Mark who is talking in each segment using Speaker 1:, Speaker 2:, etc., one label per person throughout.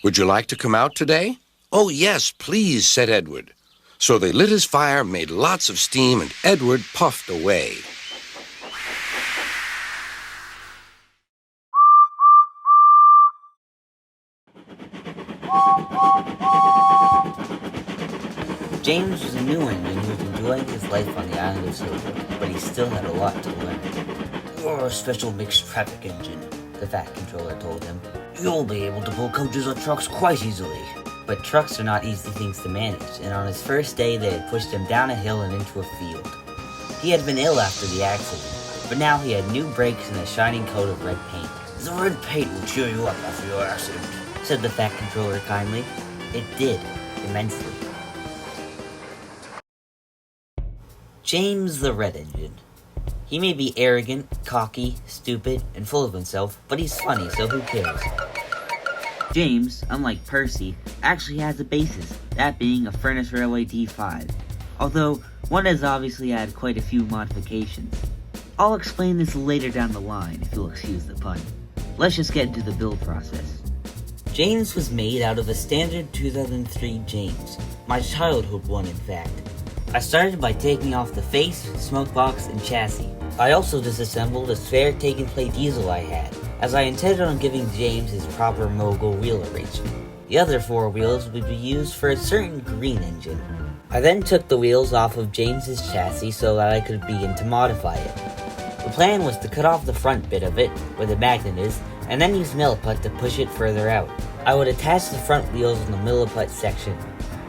Speaker 1: Would you like to come out today? Oh, yes, please, said Edward. So they lit his fire, made lots of steam, and Edward puffed away.
Speaker 2: James was a new engine who was enjoying his life on the island of Silver, but he still had a lot to learn. "You're a special mixed traffic engine," the Fat Controller told him. "You'll be able to pull coaches or trucks quite easily." But trucks are not easy things to manage, and on his first day they had pushed him down a hill and into a field. He had been ill after the accident, but now he had new brakes and a shining coat of red paint. "The red paint will cheer you up after your accident," said the Fat Controller kindly. It did, immensely. James the Red Engine. He may be arrogant, cocky, stupid, and full of himself, but he's funny, so who cares? James, unlike Percy, actually has a basis, that being a Furnace Railway D5, although one has obviously had quite a few modifications. I'll explain this later down the line, if you'll excuse the pun. Let's just get into the build process. James was made out of a standard 2003 James, my childhood one in fact. I started by taking off the face, smoke box, and chassis. I also disassembled a spare take-and-play diesel I had, as I intended on giving James his proper mogul wheel arrangement. The other 4 wheels would be used for a certain green engine. I then took the wheels off of James's chassis so that I could begin to modify it. The plan was to cut off the front bit of it, where the magnet is, and then use milliput to push it further out. I would attach the front wheels in the milliput section.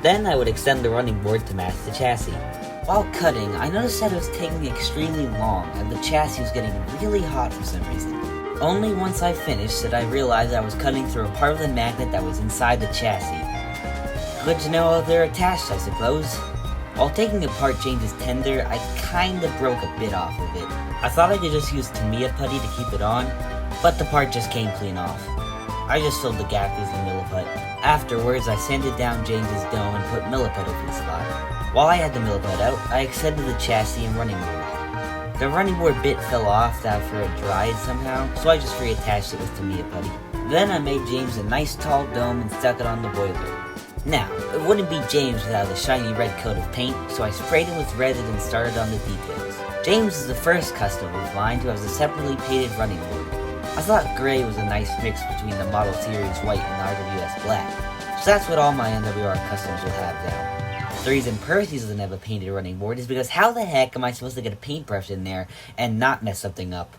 Speaker 2: Then I would extend the running board to match the chassis. While cutting, I noticed that it was taking extremely long and the chassis was getting really hot for some reason. Only once I finished did I realize I was cutting through a part of the magnet that was inside the chassis. Good to know how they're attached, I suppose. While taking apart James's tender, I kinda broke a bit off of it. I thought I could just use Tamiya putty to keep it on, but the part just came clean off. I just filled the gap using milliput. Afterwards, I sanded down James's dome and put milliput over the slot. While I had the milliput out, I extended the chassis and running board. The running board bit fell off after it dried somehow, so I just reattached it with Tamiya putty. Then I made James a nice tall dome and stuck it on the boiler. Now, it wouldn't be James without a shiny red coat of paint, so I sprayed him with red and then started on the details. James is the first customer of mine who has a separately painted running board. I thought gray was a nice mix between the Model Series white and RWS black, so that's what all my NWR customers will have now. The reason Percy's doesn't have a painted running board is because how the heck am I supposed to get a paintbrush in there and not mess something up?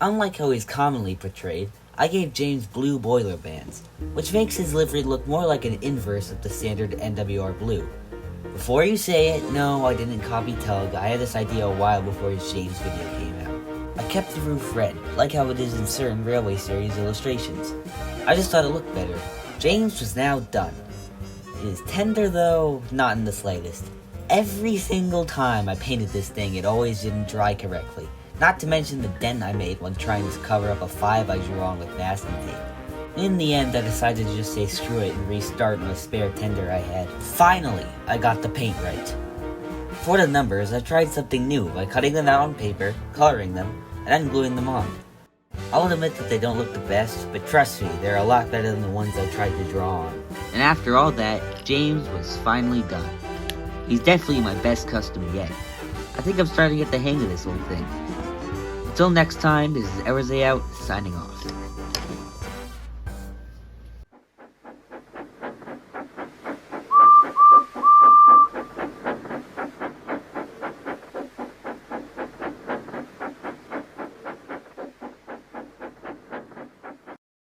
Speaker 2: Unlike how he's commonly portrayed, I gave James blue boiler bands, which makes his livery look more like an inverse of the standard NWR blue. Before you say it, no, I didn't copy Tug. I had this idea a while before his James video came out. I kept the roof red, like how it is in certain Railway Series illustrations. I just thought it looked better. James was now done. It is tender though, not in the slightest. Every single time I painted this thing, it always didn't dry correctly. Not to mention the dent I made when trying to cover up a 5 I drew on with masking tape. In the end, I decided to just say screw it and restart on a spare tender I had. Finally, I got the paint right. For the numbers, I tried something new by cutting them out on paper, coloring them, and then gluing them on. I'll admit that they don't look the best, but trust me, they're a lot better than the ones I tried to draw on. And after all that, James was finally done. He's definitely my best customer yet. I think I'm starting to get the hang of this whole thing. Until next time, this is EdwardsDayOut, signing off.